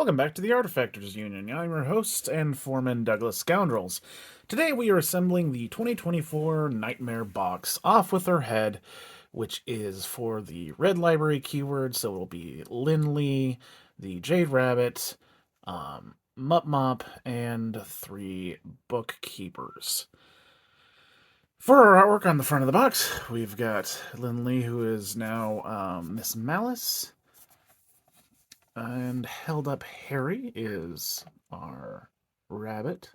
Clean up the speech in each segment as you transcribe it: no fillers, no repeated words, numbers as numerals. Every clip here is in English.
Welcome back to the Artefactors Union. I'm your host and foreman, Douglas Scoundrels. Today we are assembling the 2024 Nightmare box off with our head, which is for the red library keyword, so it'll be Linh, the Jade Rabbit, Mop, and 3 Bookkeepers. For our artwork on the front of the box, we've got Linh, who is now Miss Malice. And held up Harry is our rabbit.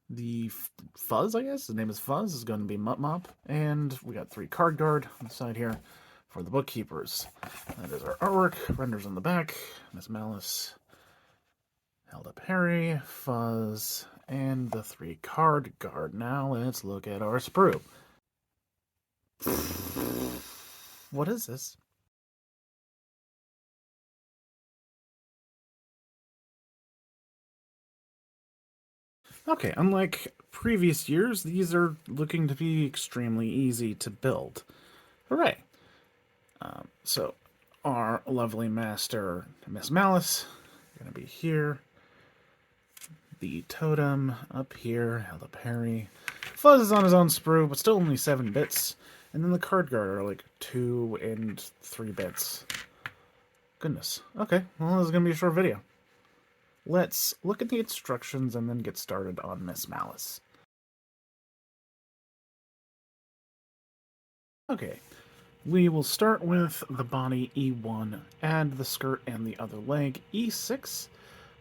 The Fuzz, I guess, his name is Fuzz, is going to be Mop. And we got 3 card guard on the side here for the bookkeepers. That is our artwork, renders on the back, Miss Malice, held up Harry, Fuzz, and the 3 card guard. Now let's look at our sprue. What is this? Okay, unlike previous years, these are looking to be extremely easy to build. Hooray! So, our lovely master, Miss Malice, going to be here. The totem up here, held up Harry. Fuzz is on his own sprue, but still only 7 bits. And then the card guard are like 2 and 3 bits. Goodness. Okay, well, this is going to be a short video. Let's look at the instructions and then get started on Miss Malice. Okay, we will start with the body E1, add the skirt and the other leg. E6,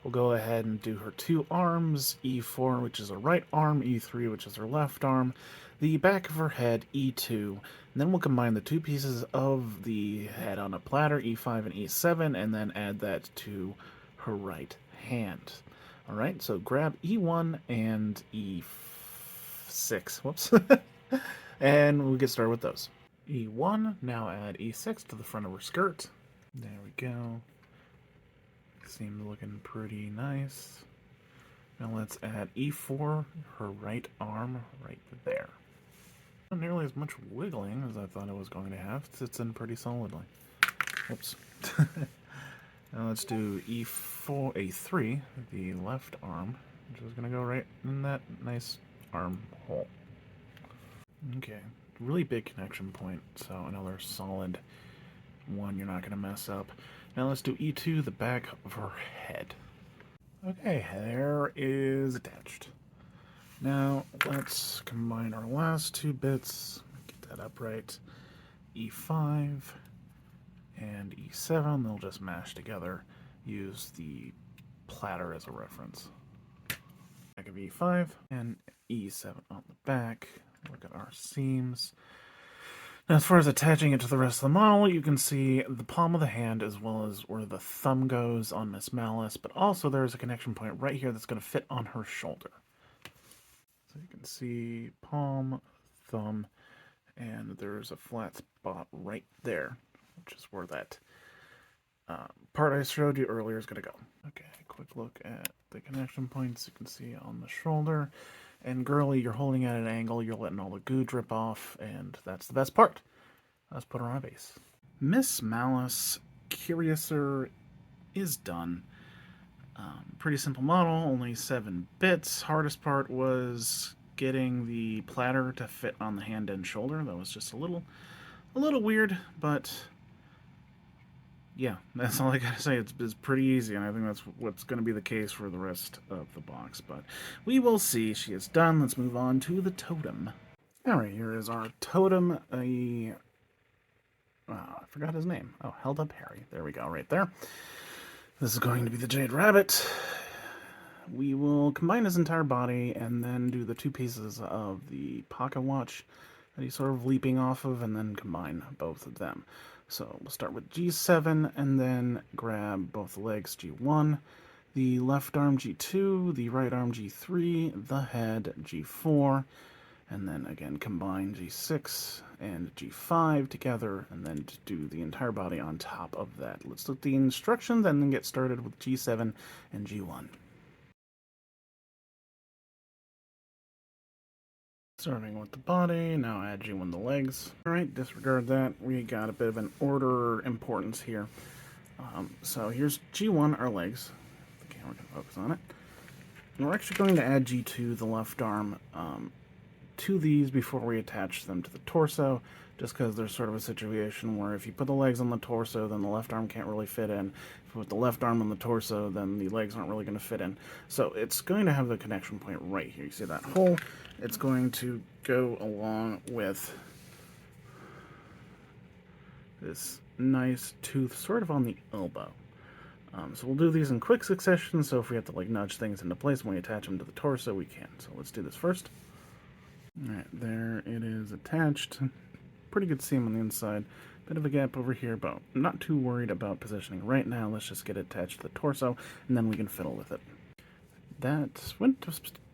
we'll go ahead and do her 2 arms. E4, which is her right arm. E3, which is her left arm. The back of her head, E2. And then we'll combine the 2 pieces of the head on a platter, E5 and E7, and then add that to her right hand. All right, so grab E1 and E6. Whoops. And we'll get started with those. E1, now add E6 to the front of her skirt. There we go. Seems looking pretty nice. Now let's add E4, her right arm, right there. Not nearly as much wiggling as I thought it was going to have. It sits in pretty solidly. Whoops. Now let's do E4, A3, the left arm, which is going to go right in that nice arm hole. Okay, really big connection point, so another solid one you're not going to mess up. Now let's do E2, the back of her head. Okay, hair is attached. Now let's combine our last 2 bits, get that upright. E5 and E7, they'll just mash together. Use the platter as a reference. Back of E5 and E7 on the back. Look at our seams. Now, as far as attaching it to the rest of the model, you can see the palm of the hand as well as where the thumb goes on Miss Malice, but also there's a connection point right here that's going to fit on her shoulder. So you can see palm, thumb, and there's a flat spot right there, which is where that part I showed you earlier is going to go. Okay, quick look at the connection points you can see on the shoulder. And girly, you're holding at an angle, you're letting all the goo drip off, and that's the best part. Let's put her on a base. Miss Malice Curiouser is done. Pretty simple model, only 7 bits. Hardest part was getting the platter to fit on the hand and shoulder. That was just a little weird, but yeah, that's all I gotta say. It's pretty easy, and I think that's what's going to be the case for the rest of the box. But we will see. She is done. Let's move on to the totem. Alright, here is our totem. I forgot his name. Oh, held up Harry. There we go, right there. This is going to be the Jade Rabbit. We will combine his entire body and then do the 2 pieces of the pocket watch that he's sort of leaping off of, and then combine both of them. So we'll start with G7 and then grab both legs G1, the left arm G2, the right arm G3, the head G4, and then again combine G6 and G5 together and then do the entire body on top of that. Let's look at the instructions and then get started with G7 and G1. Starting with the body, now add G1 the legs. Alright, disregard that. We got a bit of an order importance here. So here's G1, our legs. The camera can focus on it. And we're actually going to add G2, the left arm, to these before we attach them to the torso, just because there's sort of a situation where if you put the legs on the torso, then the left arm can't really fit in. If you put the left arm on the torso, then the legs aren't really going to fit in. So it's going to have the connection point right here. You see that hole? It's going to go along with this nice tooth sort of on the elbow. So we'll do these in quick succession, so if we have to like nudge things into place when we attach them to the torso, we can. So let's do this first. Alright, there it is attached. Pretty good seam on the inside. Bit of a gap over here, but I'm not too worried about positioning right now. Let's just get it attached to the torso, and then we can fiddle with it. That went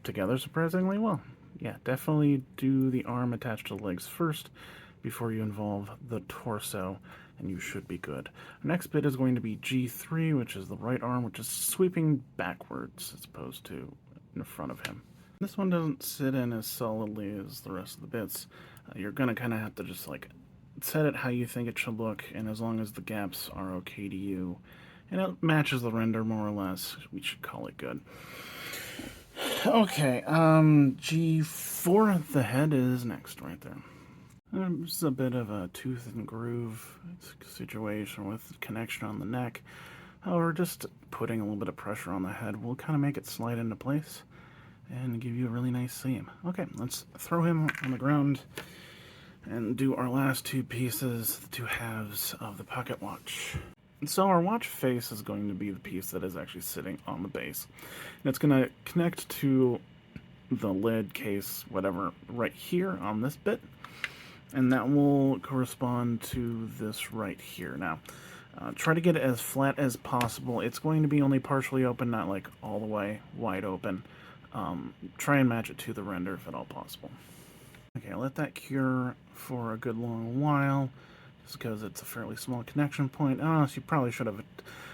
together surprisingly well. Yeah, definitely do the arm attached to the legs first before you involve the torso, and you should be good. Next bit is going to be G3, which is the right arm, which is sweeping backwards as opposed to in front of him. This one doesn't sit in as solidly as the rest of the bits. You're going to kind of have to just like set it how you think it should look, and as long as the gaps are okay to you, and it matches the render more or less, we should call it good. Okay, G4, the head is next right there. This is a bit of a tooth and groove situation with connection on the neck. However, just putting a little bit of pressure on the head will kind of make it slide into place and give you a really nice seam. Okay, let's throw him on the ground and do our last two pieces, the two halves of the pocket watch. And so our watch face is going to be the piece that is actually sitting on the base. And it's going to connect to the lid, case, whatever, right here on this bit. And that will correspond to this right here. Now, try to get it as flat as possible. It's going to be only partially open, not like all the way wide open. Try and match it to the render if at all possible. Okay, let that cure for a good long while, just because it's a fairly small connection point. Oh, so you probably should have...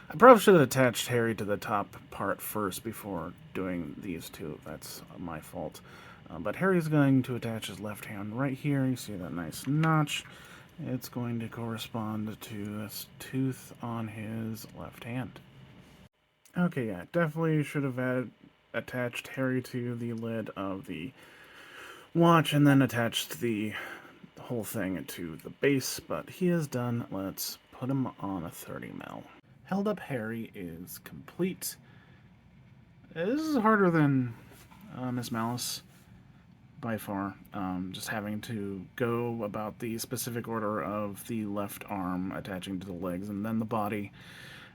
I probably should have attached Harry to the top part first before doing these two. That's my fault. But Harry's going to attach his left hand right here. You see that nice notch. It's going to correspond to this tooth on his left hand. Okay, yeah, definitely should have attached Harry to the lid of the watch and then attached the whole thing to the base, but he is done. Let's put him on a 30 mil. Held Up Harry is complete. This is harder than Miss Malice by far. Just having to go about the specific order of the left arm attaching to the legs and then the body,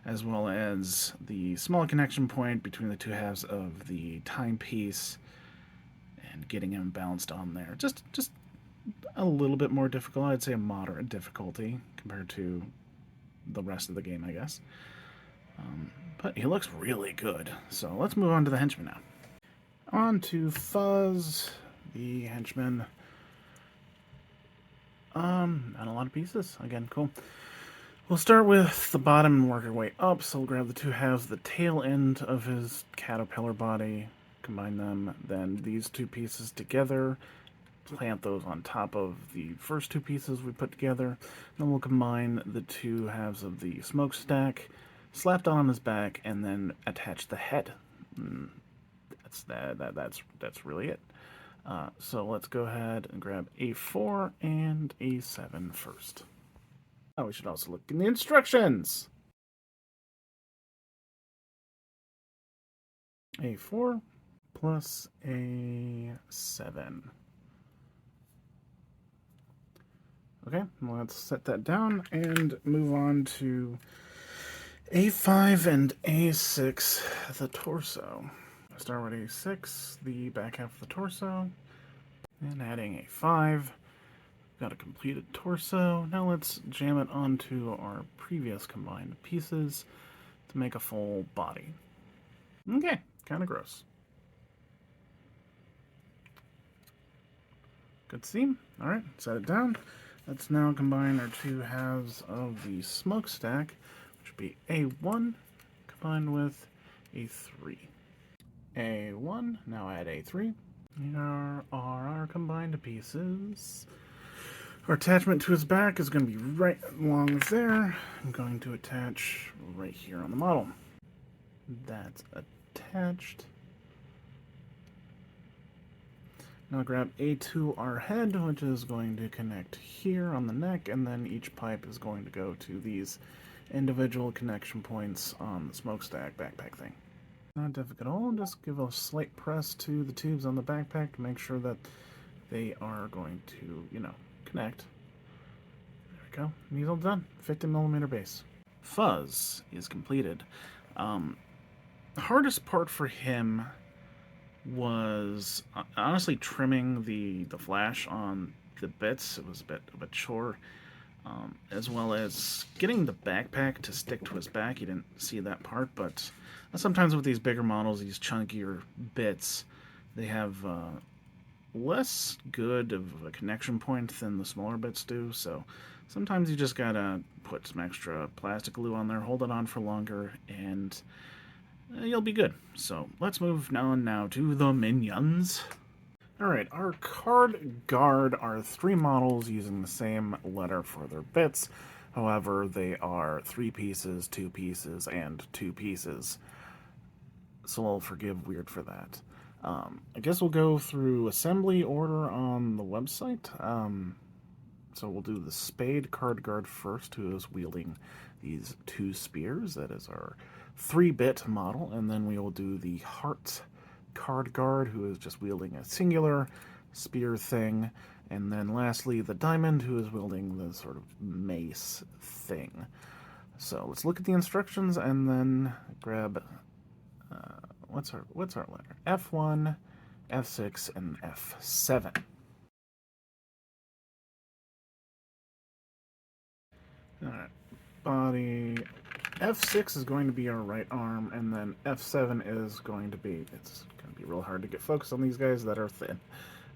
as well as the small connection point between the two halves of the timepiece and getting him balanced on there. Just a little bit more difficult. I'd say a moderate difficulty compared to the rest of the game, I guess. But he looks really good. So let's move on to the henchman now. On to Fuzz, the henchman. Not a lot of pieces. Again, cool. We'll start with the bottom and work our way up. So we'll grab the two halves, the tail end of his caterpillar body, combine them, then these two pieces together, plant those on top of the first two pieces we put together. Then we'll combine the two halves of the smokestack, slap down on his back, and then attach the head. That's really it. So let's go ahead and grab A4 and A7 first. Oh, we should also look in the instructions. A4 plus A7. Okay, let's set that down and move on to A5 and A6, the torso. Start with A6, the back half of the torso, and adding A5. Got a completed torso. Now let's jam it onto our previous combined pieces to make a full body. Okay, kind of gross. Good seam. Alright, set it down. Let's now combine our two halves of the smokestack, which would be A1 combined with A3. A1, now add A3. Here are our combined pieces. Our attachment to his back is going to be right along there. I'm going to attach right here on the model. That's attached. Now grab A2 our head, which is going to connect here on the neck, and then each pipe is going to go to these individual connection points on the smokestack backpack thing. Not difficult at all, just give a slight press to the tubes on the backpack to make sure that they are going to, connect. There we go. And he's all done. 50mm base. Fuzz is completed. The hardest part for him was honestly trimming the flash on the bits. It was a bit of a chore, as well as getting the backpack to stick to his back. You didn't see that part, but sometimes with these bigger models, these chunkier bits, they have less good of a connection point than the smaller bits do, so sometimes you just gotta put some extra plastic glue on there, hold it on for longer, and you'll be good. So let's move now to the minions. Alright, our card guard are 3 models using the same letter for their bits. However, they are 3 pieces, 2 pieces, and 2 pieces. So I'll forgive Weird for that. I guess we'll go through assembly order on the website. So we'll do the Spade card guard first, who is wielding these 2 spears. That is our 3-bit model, and then we will do the Heart card guard, who is just wielding a singular spear thing, and then lastly the Diamond, who is wielding the sort of mace thing. So let's look at the instructions and then grab what's our letter? F1, F6, and F7. Alright, body. F6 is going to be our right arm, and then F7 is going to be, it's going to be real hard to get focused on these guys that are thin.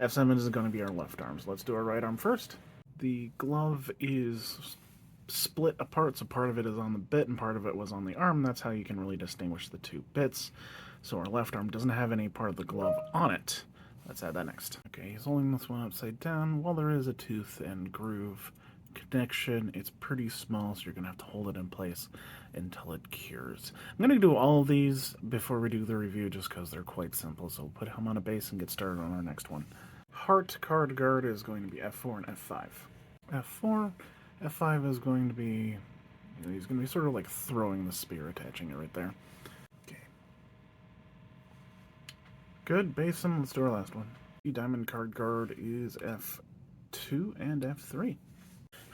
F7 is going to be our left arm, so let's do our right arm first. The glove is split apart, so part of it is on the bit and part of it was on the arm. That's how you can really distinguish the 2 bits. So our left arm doesn't have any part of the glove on it. Let's add that next. Okay, he's holding this one upside down. While there is a tooth and groove connection, it's pretty small, so you're going to have to hold it in place until it cures. I'm going to do all of these before we do the review just because they're quite simple, so we'll put him on a base and get started on our next one. Heart card guard is going to be F4 and F5. F4, F5 is going to be, he's going to be sort of like throwing the spear, attaching it right there. Okay. Good, base him, let's do our last one. The diamond card guard is F2 and F3.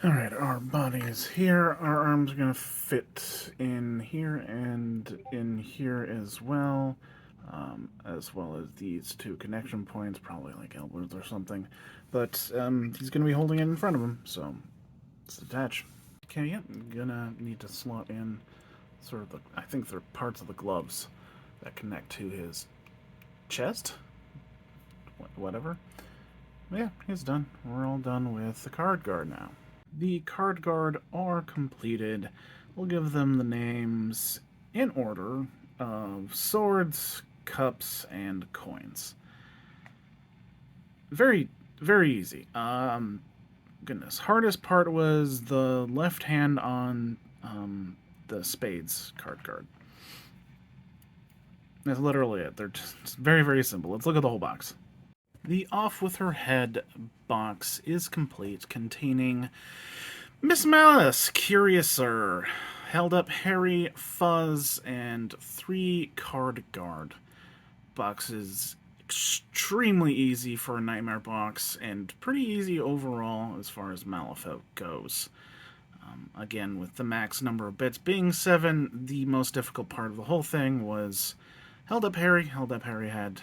Alright, our body is here. Our arms are going to fit in here and in here as well as these 2 connection points, probably like elbows or something. But he's going to be holding it in front of him, so let's attach. Okay, yeah, I'm going to need to slot in sort of I think they're parts of the gloves that connect to his chest. Whatever. Yeah, he's done. We're all done with the card guard now. The card guard are completed. We'll give them the names in order of swords, cups, and coins. Very, very easy. Goodness. Hardest part was the left hand on the spades card guard. That's literally it. They're just very, very simple. Let's look at the whole box. The Off With Her Head box is complete, containing Miss Malice, Curiouser, Held Up Harry, Fuzz, and 3 card guard. Box is extremely easy for a Nightmare box, and pretty easy overall as far as Malifaux goes. Again, with the max number of bits being 7, the most difficult part of the whole thing was Held Up Harry. Held Up Harry had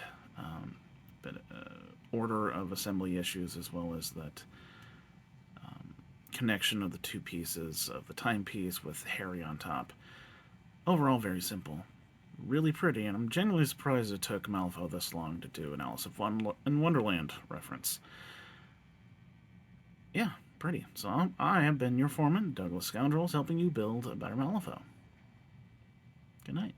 order of assembly issues, as well as that connection of the 2 pieces of the timepiece with Harry on top. Overall, very simple. Really pretty, and I'm genuinely surprised it took Malifaux this long to do an Alice in Wonderland reference. Yeah, pretty. So I have been your foreman, Douglas Scoundrels, helping you build a better Malifaux. Good night.